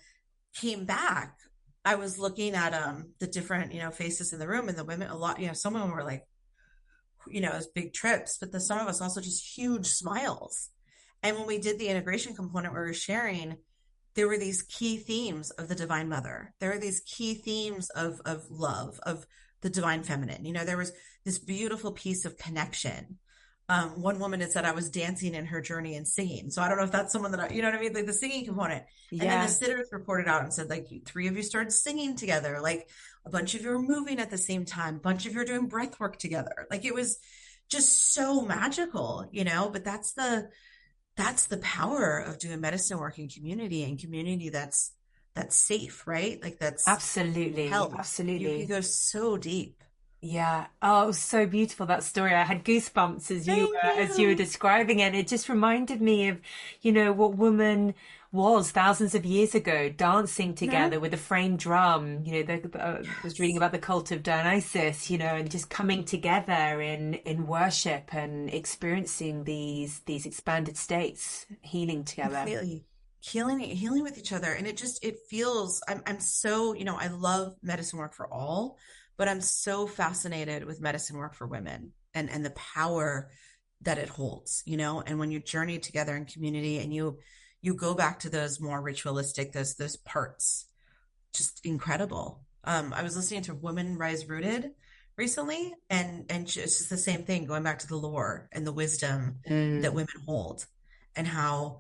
came back, I was looking at the different, faces in the room, and the women, a lot, some of them were like, it was big trips, but some of us also just huge smiles. And when we did the integration component where we were sharing, there were these key themes of the divine mother. There were these key themes of love, of the divine feminine. There was this beautiful piece of connection. One woman had said I was dancing in her journey and singing. So I don't know if that's someone that you know what I mean? Like the singing component. And then the sitters reported out and said, like, 3 of you started singing together. Like a bunch of you were moving at the same time. A bunch of you were doing breath work together. Like it was just so magical, but that's the power of doing medicine work in community, and community that's safe, right? Like that's Absolutely. help. Absolutely. You go so deep. Yeah. Oh, it was so beautiful, that story. I had goosebumps as you were describing it. It just reminded me of, what woman was thousands of years ago, dancing together with a framed drum. I was reading about the cult of Dionysus, and just coming together in worship and experiencing these expanded states, healing together. Completely. Healing with each other. And it feels, I'm so, I love medicine work for all, but I'm so fascinated with medicine work for women and the power that it holds, and when you journey together in community and you go back to those more ritualistic, those parts, just incredible. I was listening to Women Rise Rooted recently, and it's just the same thing, going back to the lore and the wisdom that women hold, and how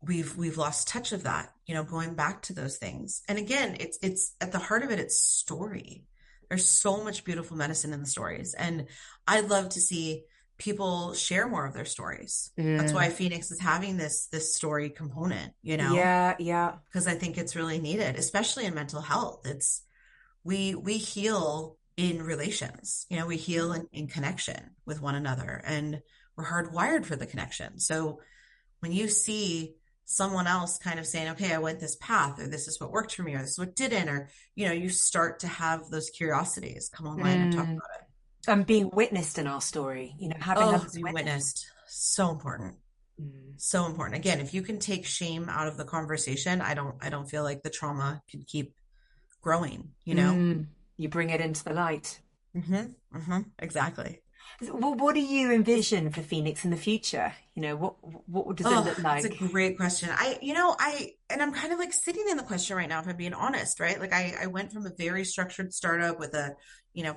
we've lost touch of that, going back to those things. And again, it's at the heart of it, it's story. There's so much beautiful medicine in the stories. And I'd love to see people share more of their stories. That's why Mm. Phoenix is having this story component, you know, Yeah, yeah. because I think it's really needed, especially in mental health. It's we heal in relations, you know, we heal in connection with one another, and we're hardwired for the connection. So when you see someone else kind of saying, okay, I went this path, or this is what worked for me, or this is what didn't, or, you know, you start to have those curiosities come online and talk Mm. about it. And being witnessed in our story, having Oh, others being witness. witnessed. So important. Mm. So important. Again, if you can take shame out of the conversation, I don't feel like the trauma can keep growing, you know? Mm. You bring it into the light. Exactly. Well, what do you envision for Phoenix in the future? What does it Oh, look that's a like? great question. And I'm kind of like sitting in the question right now, if I'm being honest, right? Like I went from a very structured startup with a,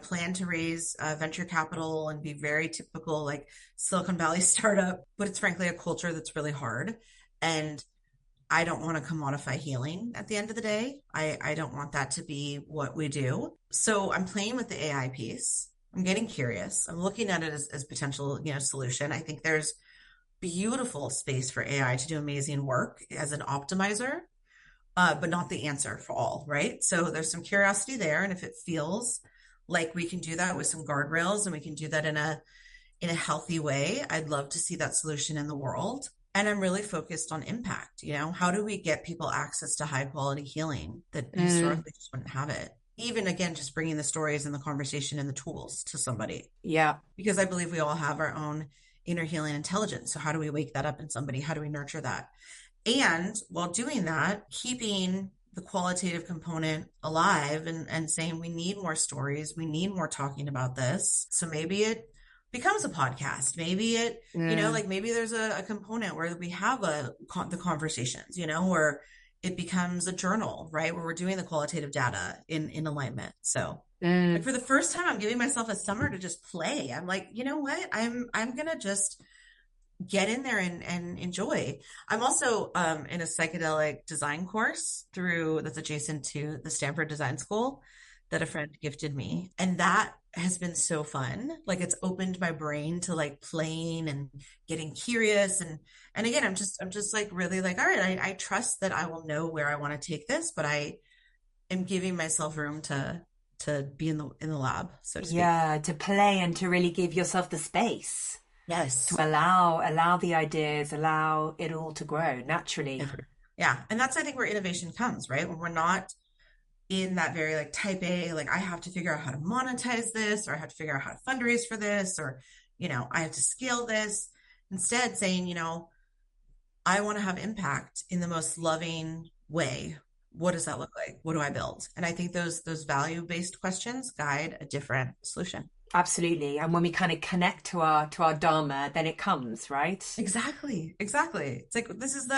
plan to raise venture capital and be very typical, like Silicon Valley startup, but it's frankly a culture that's really hard. And I don't want to commodify healing at the end of the day. I don't want that to be what we do. So I'm playing with the AI piece. I'm getting curious. I'm looking at it as potential, solution. I think there's beautiful space for AI to do amazing work as an optimizer, but not the answer for all, right? So there's some curiosity there. And if it feels like we can do that with some guardrails and we can do that in a healthy way, I'd love to see that solution in the world. And I'm really focused on impact. How do we get people access to high quality healing that Mm. historically just wouldn't have it? Even again, just bringing the stories and the conversation and the tools to somebody, Yeah. because I believe we all have our own inner healing intelligence. So how do we wake that up in somebody? How do we nurture that? And while doing that, keeping the qualitative component alive and saying we need more stories, we need more talking about this. So maybe it becomes a podcast. Maybe it, Mm. like maybe there's a component where we have the conversations, where it becomes a journal, right? Where we're doing the qualitative data in alignment. So like Mm. for the first time, I'm giving myself a summer to just play. I'm like, you know what? I'm gonna just get in there and enjoy. I'm also in a psychedelic design course that's adjacent to the Stanford Design School that a friend gifted me. And that has been so fun. Like it's opened my brain to like playing and getting curious. And again, I'm just like really like, all right, I trust that I will know where I want to take this, but I am giving myself room to be in the lab, so to speak. Yeah, to play and to really give yourself the space to Yes. allow the ideas, allow it all to grow naturally. Yeah. Yeah. And that's, I think, where innovation comes, right? When we're not in that very like type A, like I have to figure out how to monetize this, or I have to figure out how to fundraise for this, or, I have to scale this. Instead, saying, I want to have impact in the most loving way. What does that look like? What do I build? And I think those value-based questions guide a different solution. Absolutely. And when we kind of connect to our dharma, then it comes, right? Exactly. Exactly. It's like this is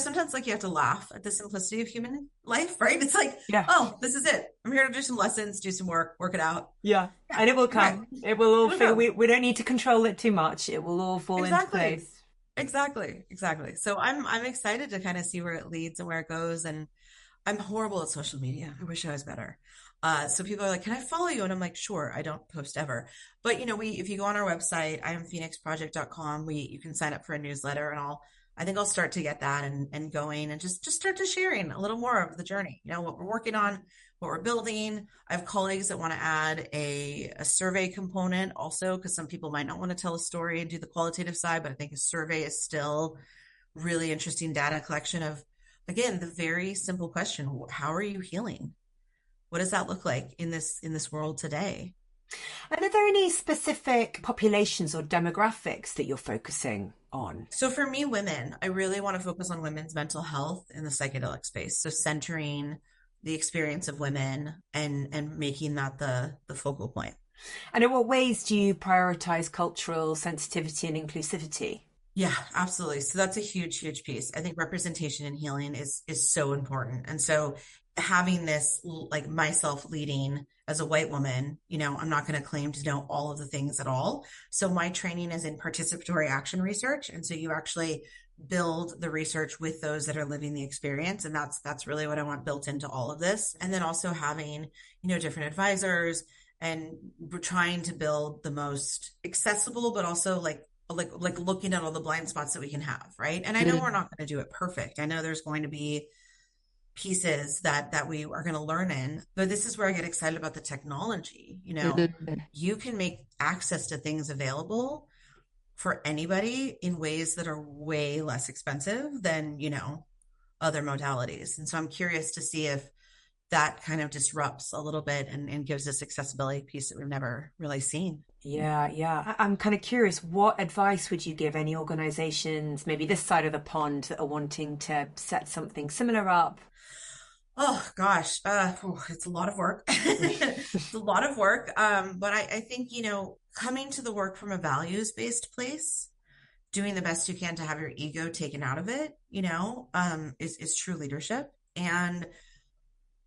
sometimes like you have to laugh at the simplicity of human life, right? It's like, Yeah. oh, this is it. I'm here to do some lessons, do some work it out. Yeah. Yeah. And it will Right. come. It will all It'll figure. come. We don't need to control it too much. It will all fall into Exactly. place. Exactly. Exactly. So I'm excited to kind of see where it leads and where it goes. And I'm horrible at social media. I wish I was better. So people are like, can I follow you? And I'm like, sure, I don't post ever. But if you go on our website, iamphoenixproject.com, you can sign up for a newsletter, and I think I'll start to get that and going, and just start to sharing a little more of the journey, what we're working on, what we're building. I have colleagues that want to add a survey component also, because some people might not want to tell a story and do the qualitative side, but I think a survey is still really interesting data collection of, again, the very simple question: how are you healing? What does that look like in this world today? And are there any specific populations or demographics that you're focusing on? So for me, women, I really want to focus on women's mental health in the psychedelic space. So centering the experience of women and making that the focal point. And in what ways do you prioritize cultural sensitivity and inclusivity? Yeah, absolutely. So that's a huge, huge piece. I think representation and healing is so important. And so having this, like myself leading as a white woman, I'm not going to claim to know all of the things at all. So my training is in participatory action research. And so you actually build the research with those that are living the experience. And that's really what I want built into all of this. And then also having, different advisors And we're trying to build the most accessible, but also like looking at all the blind spots that we can have, right? And I know we're not going to do it perfect. I know there's going to be pieces that we are going to learn in, but this is where I get excited about the technology. You can make access to things available for anybody in ways that are way less expensive than, other modalities. And so I'm curious to see if that kind of disrupts a little bit and gives this accessibility piece that we've never really seen. Yeah, yeah. I'm kind of curious, what advice would you give any organizations, maybe this side of the pond, that are wanting to set something similar up? Oh gosh, it's a lot of work. It's a lot of work. But I think, coming to the work from a values-based place, doing the best you can to have your ego taken out of it, is true leadership. And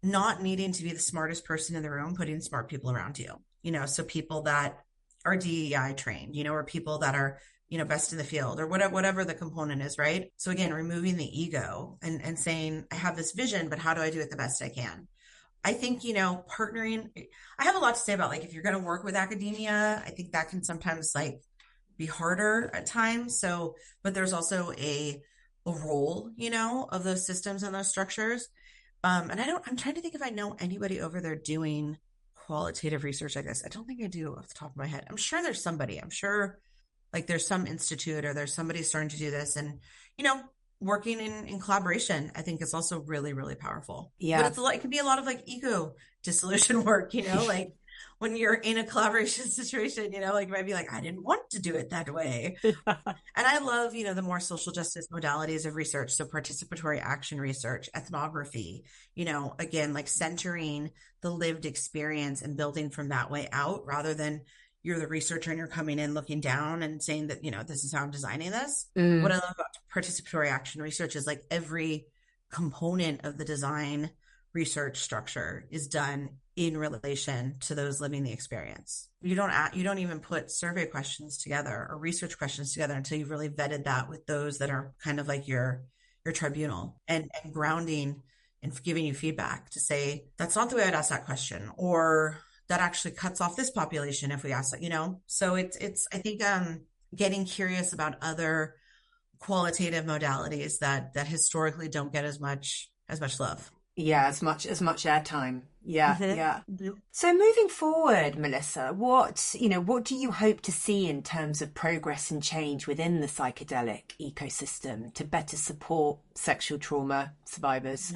not needing to be the smartest person in the room, putting smart people around you, so people that are DEI trained, or people that are, best in the field, or whatever the component is, right? So again, removing the ego and saying, I have this vision, but how do I do it the best I can? I think, partnering, I have a lot to say about, like, if you're going to work with academia, I think that can sometimes like be harder at times. So, but there's also a role, of those systems and those structures. And I'm trying to think if I know anybody over there doing qualitative research like this. I don't think I do off the top of my head. I'm sure there's somebody. I'm sure like there's some institute or there's somebody starting to do this. And, working in collaboration, I think is also really, really powerful. Yeah. But it can be a lot of like ego dissolution work, like when you're in a collaboration situation, like you might be like, I didn't want to do it that way. And I love, the more social justice modalities of research. So participatory action research, ethnography, again, like centering the lived experience and building from that way out, rather than you're the researcher and you're coming in looking down and saying that, this is how I'm designing this. What I love about participatory action research is like every component of the design research structure is done in relation to those living the experience. You don't even put survey questions together or research questions together until you've really vetted that with those that are kind of like your tribunal and grounding and giving you feedback to say, that's not the way I'd ask that question, or that actually cuts off this population if we ask that, So it's I think getting curious about other qualitative modalities that historically don't get as much love. Yeah, as much airtime. Yeah, yeah. So moving forward, Melissa, what do you hope to see in terms of progress and change within the psychedelic ecosystem to better support sexual trauma survivors?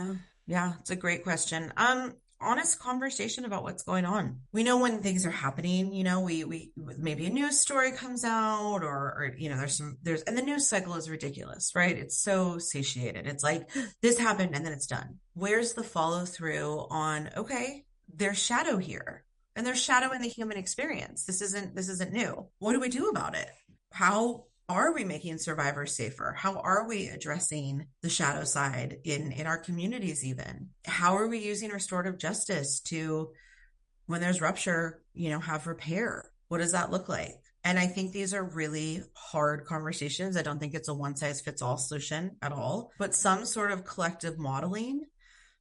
Yeah, it's a great question. Honest conversation about what's going on. We know when things are happening, we maybe a news story comes out or and the news cycle is ridiculous, right? It's so satiated. It's like this happened and then it's done. Where's the follow through on, okay, there's shadow here and there's shadow in the human experience. This isn't new. What do we do about it? How are we making survivors safer? How are we addressing the shadow side in our communities even? How are we using restorative justice to, when there's rupture, have repair? What does that look like? And I think these are really hard conversations. I don't think it's a one size fits all solution at all, but some sort of collective modeling,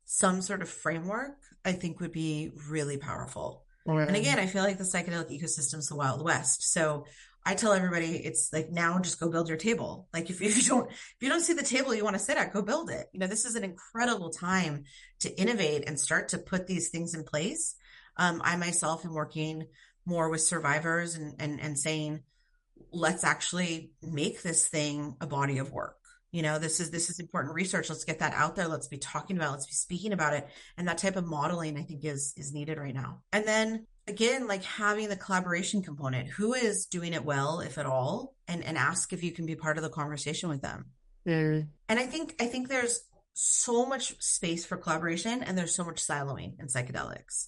some sort of framework, I think would be really powerful. Right. And again, I feel like the psychedelic ecosystem is the Wild West. So I tell everybody, it's like, now just go build your table. Like if you don't see the table you want to sit at, go build it. This is an incredible time to innovate and start to put these things in place. I myself am working more with survivors and saying, let's actually make this thing a body of work. This is important research. Let's get that out there. Let's be talking about it. Let's be speaking about it. And that type of modeling, I think, is needed right now. And then again, like having the collaboration component, who is doing it well, if at all, and ask if you can be part of the conversation with them. And I think there's so much space for collaboration and there's so much siloing in psychedelics.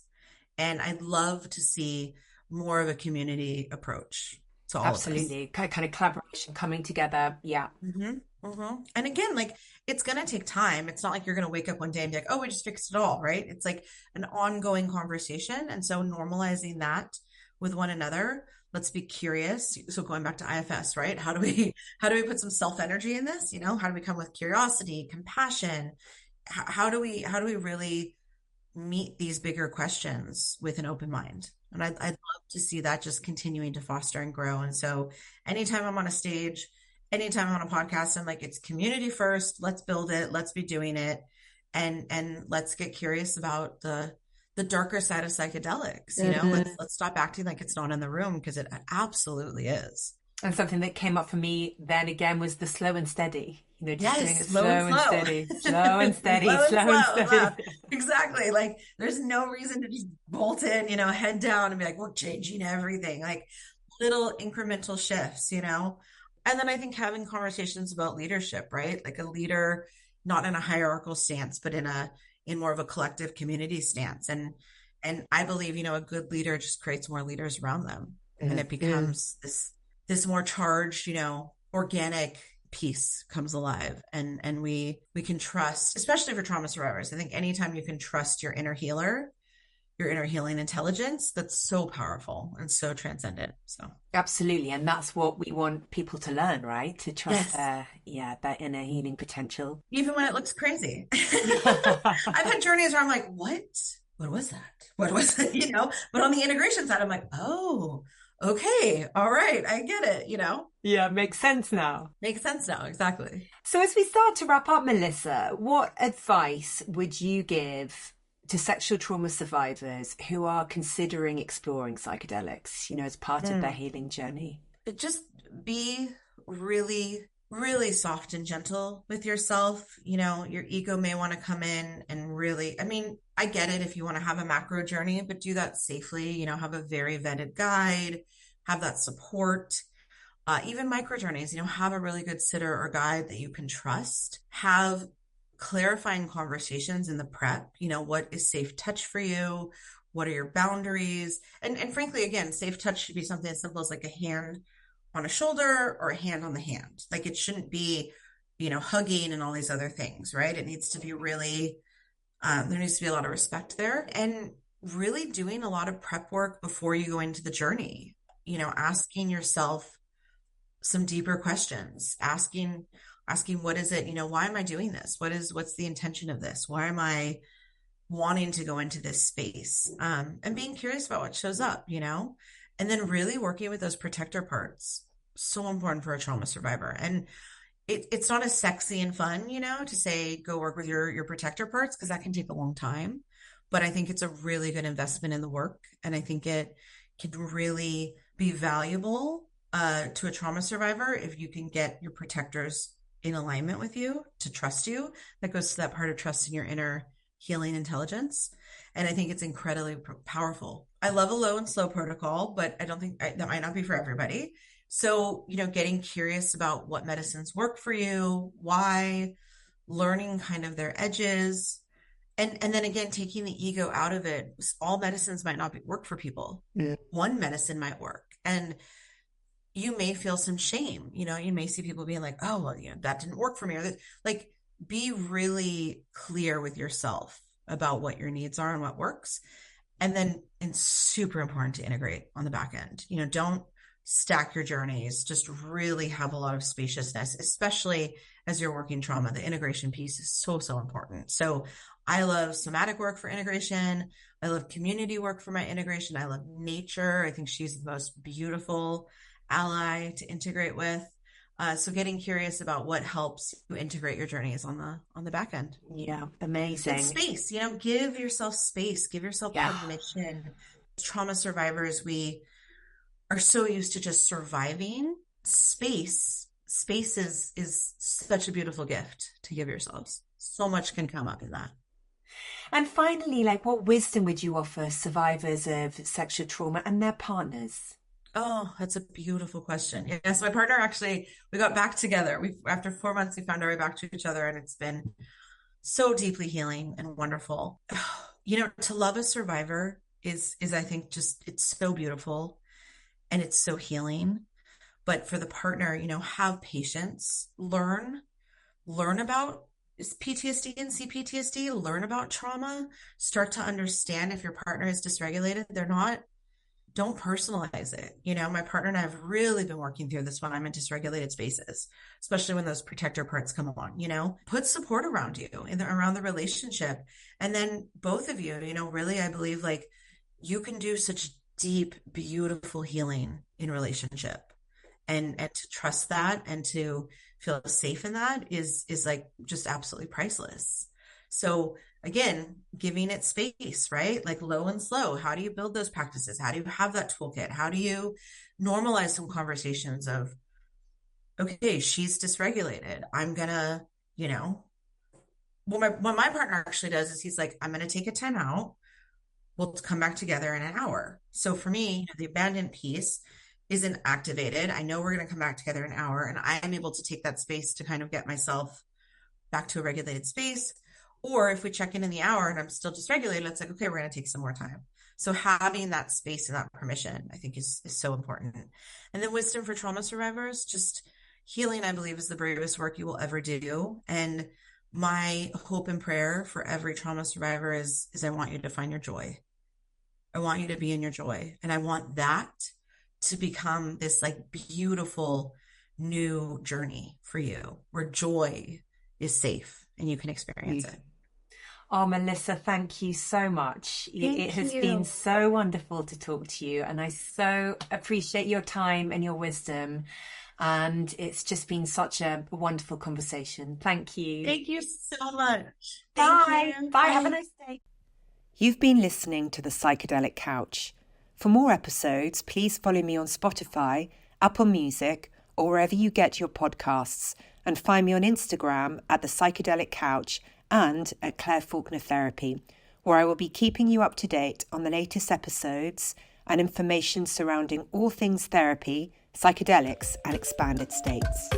And I'd love to see more of a community approach to all Absolutely. of this. Kind of collaboration coming together. Yeah. And again, like it's going to take time. It's not like you're going to wake up one day and be like, oh, we just fixed it all, right? It's like an ongoing conversation. And so normalizing that with one another, let's be curious. So going back to IFS, right? How do we put some self energy in this? How do we come with curiosity, compassion? How do we really meet these bigger questions with an open mind. And I'd love to see that just continuing to foster and grow. And so anytime I'm on a stage, anytime I'm on a podcast, I'm like, it's community first. Let's build it. Let's be doing it. And let's get curious about the darker side of psychedelics. Let's stop acting like it's not in the room, because it absolutely is. And something that came up for me then again was the slow and steady. Just yes, doing it slow and steady, slow and steady, slow and steady. Yeah, exactly. Like there's no reason to just bolt in, head down and be like, we're changing everything. Like little incremental shifts, And then I think having conversations about leadership, right? Like a leader, not in a hierarchical stance, but in more of a collective community stance. And I believe, a good leader just creates more leaders around them. And it becomes this more charged, organic piece comes alive, and we can trust, especially for trauma survivors. I think anytime you can trust your inner healer, your inner healing intelligence, that's so powerful and so transcendent. So absolutely. And that's what we want people to learn, right? To trust their inner healing potential. Even when it looks crazy. I've had journeys where I'm like, what was that? What was it? But on the integration side, I'm like, oh, okay, all right, I get it, Yeah, makes sense now. Makes sense now, exactly. So as we start to wrap up, Melissa, what advice would you give to sexual trauma survivors who are considering exploring psychedelics, as part of their healing journey? Just be really, really soft and gentle with yourself. Your ego may want to come in and really, I get it if you want to have a macro journey, but do that safely, have a very vetted guide, have that support. Even micro journeys, have a really good sitter or guide that you can trust. Have clarifying conversations in the prep. What is safe touch for you? What are your boundaries? And frankly, again, safe touch should be something as simple as like a hand on a shoulder or a hand on the hand. Like it shouldn't be, hugging and all these other things, right? It needs to be really, there needs to be a lot of respect there, and really doing a lot of prep work before you go into the journey, asking yourself some deeper questions, asking what is it, why am I doing this? What's the intention of this? Why am I wanting to go into this space? And being curious about what shows up, and then really working with those protector parts. So important for a trauma survivor. And it's not as sexy and fun, to say, go work with your protector parts, because that can take a long time. But I think it's a really good investment in the work. And I think it can really be valuable to a trauma survivor if you can get your protectors in alignment with you, to trust you. That goes to that part of trusting your inner healing intelligence. And I think it's incredibly powerful. I love a low and slow protocol, but I don't think that might not be for everybody. So, getting curious about what medicines work for you, why, learning kind of their edges. And then again, taking the ego out of it. All medicines might not work for people. Yeah. One medicine might work. And you may feel some shame. You may see people being like, oh, well, that didn't work for me. Or that, like, be really clear with yourself about what your needs are and what works. And then it's super important to integrate on the back end. Don't stack your journeys, just really have a lot of spaciousness, especially as you're working trauma. The integration piece is so, so important. So I love somatic work for integration. I love community work for my integration. I love nature. I think she's the most beautiful ally to integrate with. So getting curious about what helps you integrate your journeys on the back end. Yeah, amazing. And space, give yourself space, give yourself permission. Trauma survivors, we are so used to just surviving. Space is such a beautiful gift to give yourselves. So much can come up in that. And finally, what wisdom would you offer survivors of sexual trauma and their partners? Oh, that's a beautiful question. Yes, my partner, actually, we got back together. After 4 months, we found our way back to each other, and it's been so deeply healing and wonderful. To love a survivor is I think it's so beautiful, and it's so healing. But for the partner, have patience, learn about PTSD and CPTSD, learn about trauma, start to understand if your partner is dysregulated. They're not don't personalize it. You know, my partner and I have really been working through this when I'm in dysregulated spaces, especially when those protector parts come along, you know, put support around you and around the relationship. And then both of you, you know, really, I believe like you can do such deep, beautiful healing in relationship, and to trust that and to feel safe in that is like just absolutely priceless. So again, giving it space, right? Like low and slow. How do you build those practices? How do you have that toolkit? How do you normalize some conversations of, okay, she's dysregulated. I'm gonna, you know, what my partner actually does is he's like, I'm gonna take a 10 out. We'll come back together in an hour. So for me, you know, the abandoned piece isn't activated. I know we're going to come back together in an hour, and I am able to take that space to kind of get myself back to a regulated space. Or if we check in the hour and I'm still dysregulated, it's like, okay, we're going to take some more time. So having that space and that permission, I think is so important. And then wisdom for trauma survivors, just healing, I believe, is the bravest work you will ever do. And my hope and prayer for every trauma survivor is I want you to find your joy. I want you to be in your joy. And I want that to become this like beautiful new journey for you where joy is safe and you can experience it. Oh, Melissa, thank you so much. It has been so wonderful to talk to you, and I so appreciate your time and your wisdom. And it's just been such a wonderful conversation. Thank you. Thank you so much. Bye. Bye. Have a nice day. You've been listening to the Psychedelic Couch. For more episodes, please follow me on Spotify, Apple Music, or wherever you get your podcasts, and find me on Instagram at the Psychedelic Couch and at Claire Faulkner Therapy, where I will be keeping you up to date on the latest episodes and information surrounding all things therapy, psychedelics, and expanded states.